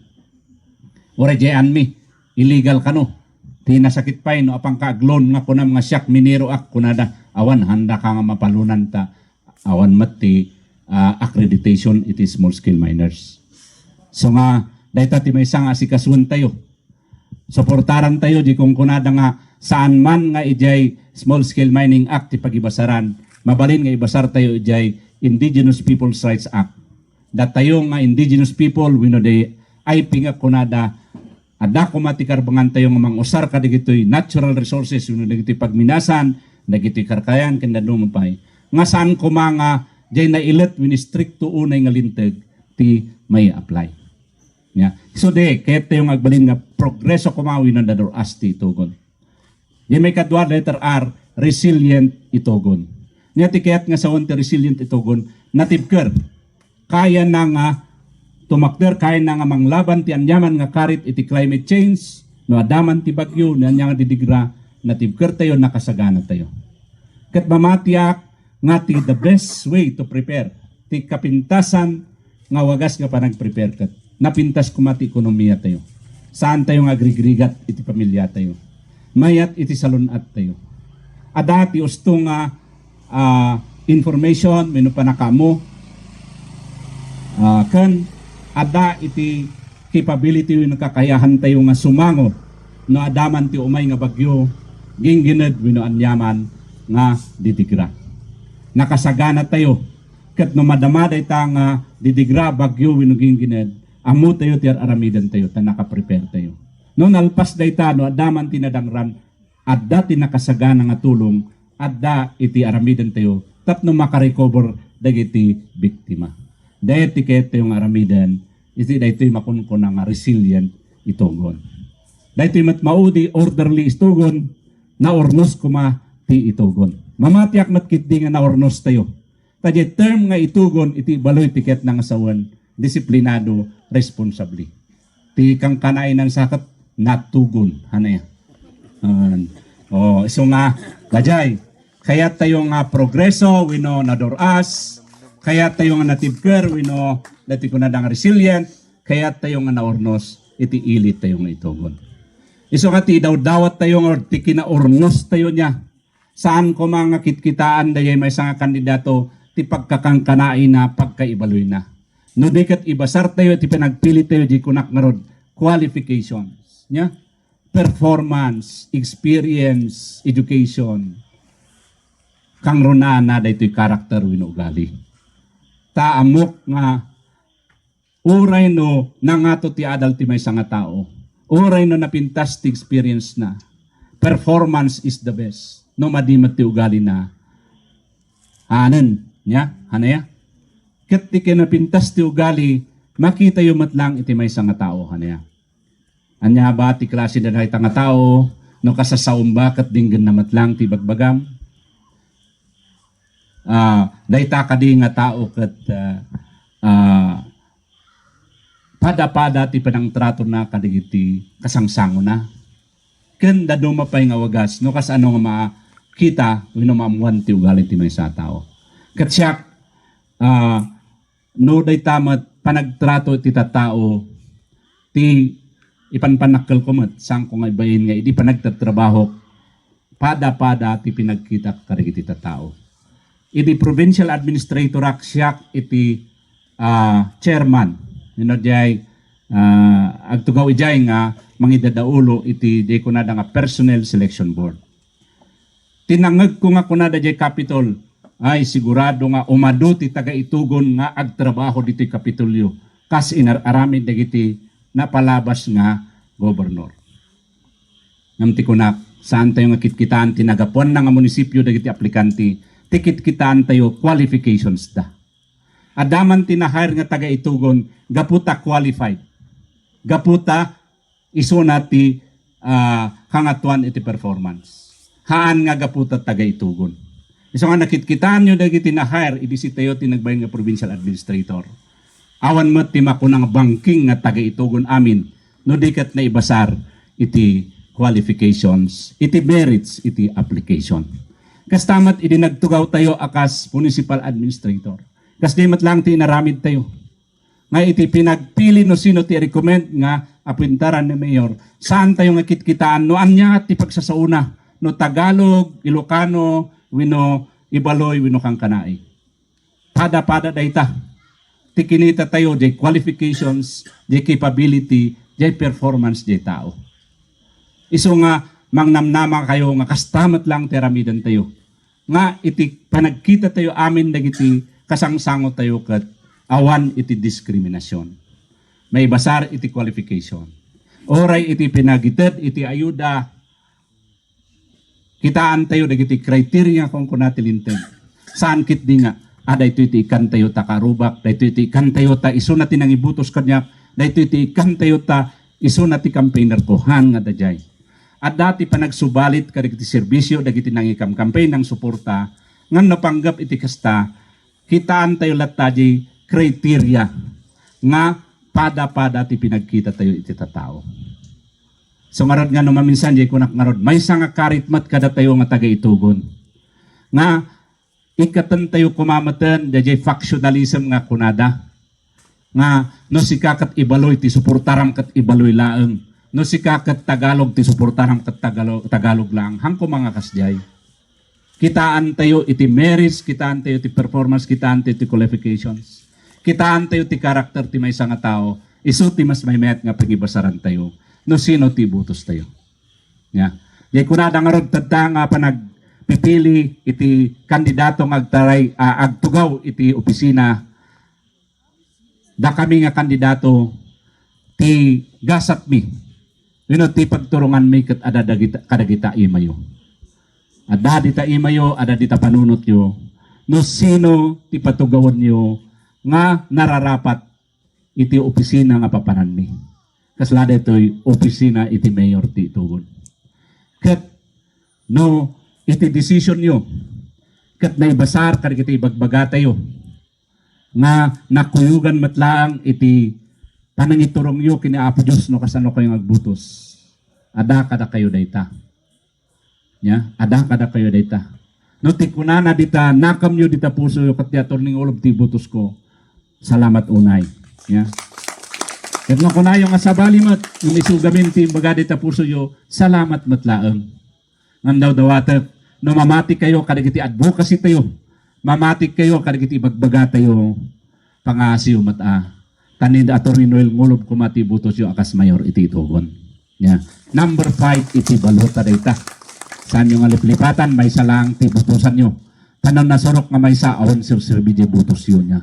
Ora jayan mi illegal kano. Ti nasakit pa no apang kaaglon nga kunam nga siyak minero ak kunada awan handa ka nga mapalunan ta awan mati accreditation iti small scale miners. So nga dayta ti may sang asikasuan tayo. Suportaran tayo di kung kunada nga saan man nga ijay small scale mining act ti pagibasaran. Mabalin nga ibasar tayo ijay Indigenous Peoples Rights Act. Dat tayo nga Indigenous people, wino day ay pinga kunada, ada kumatikarbangan tayo nga mangusar ka digito'y natural resources, wino digito'y pagminasan, digito'y karkayan, kanda dumapay. Nga saan ko mga jay na ilet, wini stricto unay nga linteg, ti may apply. Yeah. So de, kaya tayo nga agbalin nga progreso kumawi na dador asti itogon. Di may kadwa letter R, resilient itogon. Nyati kaya't nga sa wanti resilient itogon, natibker. Kaya na nga tumakder, kaya na nga manglaban ti anyaman nga karit iti climate change, no adaman ti bagyo, nga didigra, natibker tayo, nakasagana tayo. Kat mamatiyak nga ti the best way to prepare, ti kapintasan nga wagas nga panag-prepare kat. Napintas kumati ekonomiya tayo. Saan tayo nga agrigrigat iti pamilya tayo. Mayat iti salunat tayo. Adati usto nga information menu panakamo kan ada iti capability yung nakakayahan tayo nga sumango no adaman ti umay nga bagyo ginggined menu anyaman nga didigra. Nakasagana tayo ket no madamada ita nga didigra bagyo winuging gined amo tayo ti aramidan tayo ta naka-prepare tayo. No nalpas dayta no adaman tinadangran adda ti nakasagana nga tulong adda iti aramidan tayo tapno makarecover dagiti biktima. Dahil tiket yung aramidan iti daytoy makunkon nga resilient itogon. Daytoy mat maudi orderly istogon na ornos kuma ti itogon. Mamatiak mat kitdi nga na ornos tayo. Tadi term nga itugon iti baloy tiket ng asawan disiplinado responsably. Ti kang kanay ng sakat natugon hanaya. So nga dajay kaya tayo nga progreso wino nadoras, kaya tayo nga native care wino dati ko na dang resilient, kaya tayo nga naornos iti ilit tayo nga itugon. Iso nga ti daw dawat tayo nga ti kinaornos tayo niya. Saan ko mga kitkitaan dayay may nga kandidato ti pagkakangkanain na pagkaibaloy na. No dikat ibasar tayo ti pinagpili tayo di kunak nga rod qualifications. Nya? Performance, experience, education. Kang runana daytoy karakter wino ugali. Taamok nga uray no nangato ti adal ti may nga tao. Uray no napintas ti experience na. Performance is the best. No madimat ti ugali na. Hanan, nya? Hanaya? Ket ti kinapintas ti ugali, makita yu matlang iti may nga tao, hanaya. Anya ba ti klase na nga tao, no kasasaumba kat dinggan na matlang ti bagbagam? Dayta kadi nga tao kat pada-pada ti panangtrato na kadigiti kasangsango na. Ken dado mapay nga wagas no kas ano nga makita wenno maamuan ti ugali ti maysa tao. Ket siya no dayta met panagtrato ti tattao ti ipanpanakkel ko met sang ko nga bayin nga idi panagtatrabaho pada-pada ti pinagkita kadigiti tattao. Iti provincial administrator siya iti chairman jay agtugaw ijay nga mangidadaulo iti jay kunada nga personnel selection board. Tinangag ko nga kunada jay Capitol ay sigurado nga umado ti taga-itugon nga agtrabaho diti Kapitolyo kas inararamid dagiti napalabas nga gobernador. Namti kunak saan tayo nga kitkitaan tinagapuan na nga munisipyo dagiti aplikanti tikit-kitaan tayo qualifications da. Adaman tinahire nga taga-itugon gaputa qualified. Gaputa isuna ti hangatuan iti performance. Haan nga gaputa taga-itugon. Iso nga nakitkitaan nyo dagiti tinahire idi si tayo tinagbayan nga provincial administrator. Awan mo ti makunang banking nga taga-itugon amin no dikat na ibasar iti qualifications, iti merits, iti application. Kastamat idi nagtugaw tayo akas municipal administrator. Kas di matlang ti inaramid tayo. Nga iti pinagpili no sino ti recommend nga apwintaran ni mayor. Saan tayo nga kitkitaan no anya ti pagsasauna no Tagalog, Ilocano, wino Ibaloy, wino Kangkanai. Pada-pada dayta. Ti kinita tayo di qualifications, di capability, di performance di tao. Iso nga mangnamnama kayo nga kastamat lang teramidan tayo. Nga iti panagkita tayo amin dagiti kasangsango tayo kat awan iti diskriminasyon. May basar iti qualification. Oray iti pinagited, iti ayuda. Kitaan tayo dagiti criteria kung kunatilinted. Saan kit di nga? Dahito iti ikan tayo ta karubak, dahito iti ikan tayo ta iso na tinangibutos kanyak, dahito iti ikan tayo ta iso na ti campaigner ko, han nga dajay. At dati pa nagsubalit kadagiti serbisyo, dagiti nangikam campaign ng suporta, ngan napanggap iti kasta, kitaan tayo lataji kriteria nga pada-pada ti pinagkita tayo iti tatao. So ngarod nga no maminsan jay kunak ngarod may nga karitmat kada tayo nga taga-itugon. Nga ikatan tayo kumamatan jay factionalism nga kunada. Nga no si kakat ibaloy ti suportaram kat ibaloy laeng. No si kakat Tagalog ti suportaram kat Tagalog lang. Hangko mga kasjay. Kitaan tayo iti merits, kitaan tayo iti performance, kitaan tayo iti qualifications. Kitaan tayo iti karakter ti may nga tao. Isu ti mas may met nga pagibasaran tayo. No sino ti butos tayo. Yeah. Yay kunada nga rod tadta nga pipili iti kandidato agtaray agtugaw iti opisina da kami nga kandidato ti gasat mi ti pagturungan mi ket ada kadagita imayo ada dita imayo ada dita panunot yo no sino ti patugawon yo nga nararapat iti opisina nga papanan mi kaslada ito'y opisina iti mayor ti tugon ket no iti decision yo ket naibasar kadagiti ibagbagata yo nga nakuyugan matlaang iti panangiturong yo kini Apo Dios no kasano kayo agbutos ada kada kayo dayta nya ada kada kayo dayta no ti kunana dita nakam yo dita puso yo ket ti aturning ulob ti butos ko salamat unay nya ket no kunayo nga sabali mat yung isugamin ti baga dita puso yo salamat matlaang ngam daw dawatek no mamati kayo kadagiti advocacy tayo mamati kayo kadagiti ibagbaga tayo pangasiyo mata tanid Atty. Noel ngulob kumati butos yo akas mayor iti tugon nya number 5 iti balota dayta saan yung aliplipatan may salang ti butosan yo tanan nasurok nga may sa awon sir butos yo nya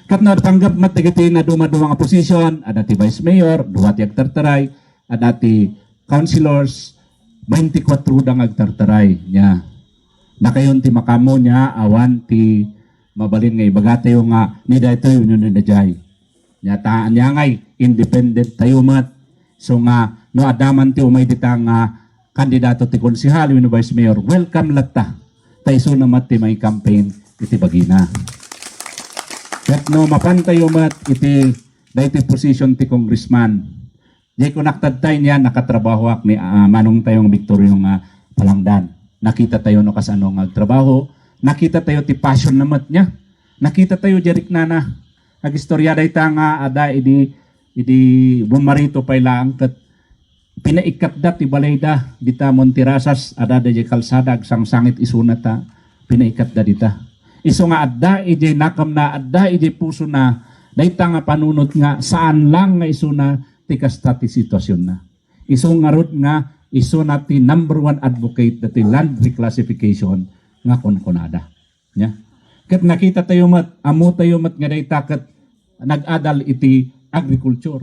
kat na tanggap matagiti na dumadumang posisyon ada ti vice mayor duwa ti agtartaray ada ti councilors 24 dang agtartaray nya nakayon ti makamo nya awan ti mabalin nga ibagate yung nga ni dayto yun na jay nya taan nya ngay independent tayo mat so nga no adaman ti umay dita nga kandidato ti konsehal wenno vice mayor welcome latta tayso na mat ti may campaign iti bagina ket no mapantayo mat iti dayto position ti congressman di ko naktadtay niya nakatrabaho ak ni manong tayong Victorio nga palangdan. Nakita tayo no kasano nga agtrabaho, nakita tayo ti passion namat niya. Nakita tayo jerik nana. Agistorya dayta nga ada idi bumarito pay lang ket pinaikat da ti balayda dita Montirasas ada da kalsada sangsangit isunata pinaikat da dita. Iso nga adda ije nakam na adda ije puso na dayta nga panunot nga saan lang nga isuna ti kasta ti sitwasyon na. Iso nga rod nga iso na ti number 1 advocate dati land reclassification nga konkonada. Nya. Ket nakita tayo mat, amo tayo mat nga dayta ket nag-adal iti agriculture.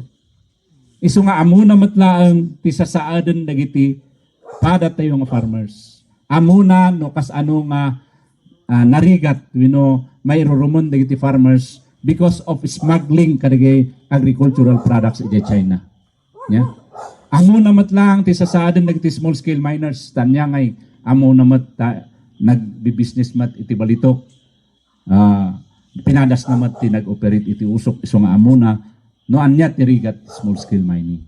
Iso nga amo na matlaang ti sasaaden dagiti pada tayo nga farmers. Amo na no kas ano nga narigat wino may rurumon dagiti farmers because of smuggling kadagay agricultural products iti China. Yeah? Amo na matlang ti sasaaden dagiti small scale miners tanya ngay amo na mat nagbi-business mat iti balitok. Pinadas na mat ti nag-operate iti usok iso nga amo na no anya ti rigat small scale mining.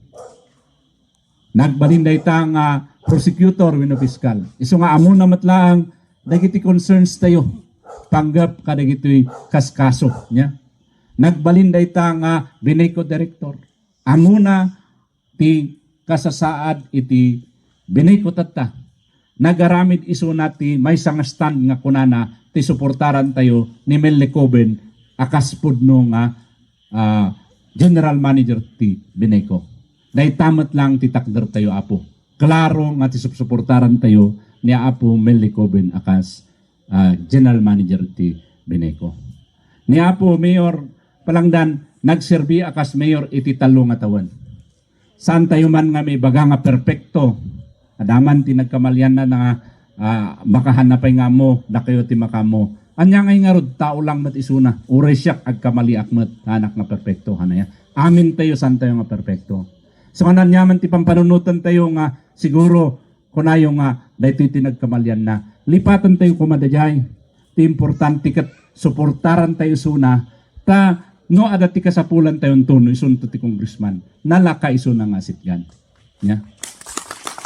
Nagbalin dayta nga prosecutor wenno fiscal. Iso nga amo na matlang dagiti concerns tayo panggap kadagiti kaskaso nya. Nagbalin dayta nga Bineco director. Amo na ti kasasaad iti Bineco tatta. Nagaramid iso nati may nga stand nga kunana ti suportaran tayo ni Mel Lecoben akas pudno nga general manager ti Bineco. Daytamet lang ti takder tayo apo. Klaro nga ti suportaran tayo ni apo Mel Lecoben akas general manager ti Bineco. Ni apo Mayor Palangdan nagserbi akas mayor iti 3 nga tawen. Saan tayo man nga may baga nga perpekto. Adaman ti nagkamalyan na nga makahanapay nga mo na kayo ti makamo. Anya ngay nga rod tao lang mat isuna. Uray siyak agkamali akmat anak nga perpekto hanaya. Amin tayo saan tayo nga perpekto. So kanan yaman ti pampanunutan tayo nga siguro kunayo nga daytoy ti nagkamalyan na. Lipatan tayo kumadajay. Ti importante kat suportaran tayo suna ta no ada ti kasapulan tayon tono isunto ti congressman nalaka iso na nga sitgan nya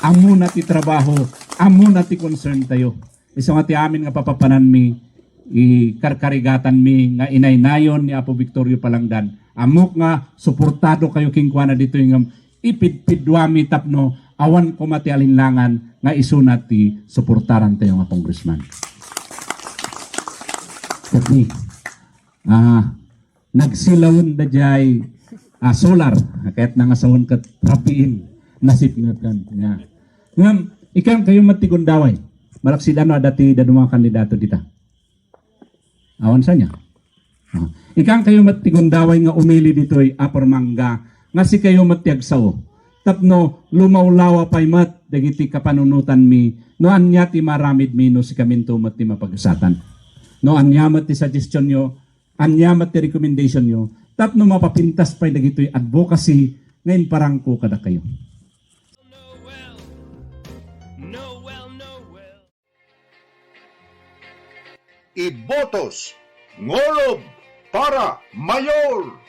amo na ti trabaho amo na ti concern tayo iso nga ti amin nga papapanan mi ikarkarigatan mi nga inaynayon ni Apo Victorio Palangdan amok nga suportado kayo kingkuana dito yung ipidpidwami tapno awan ko mati alinlangan nga iso na ti suportaran tayo nga congressman kasi nagsilawon da jay solar kahit nangasawon kat rapiin nasip nga kan nga Ikan kayo matigundaway. Malaksid ano dati dadumang kandidato dita. Awan sa niya. Ikan kayo matigundaway nga umili dito ay apor mangga. Nga si kayo matiagsaw. Tapno lumawlawa pay mat dagiti kapanunutan mi. No anya ti maramid mi no si kaminto mat ti mapagasatan. No anya mat ti suggestion nyo. Anya mat ti recommendation nyo. Tapno mapapintas pay dagito yung advocacy ngayon parang ko kada kayo. Ibotos, ngolob, para mayor.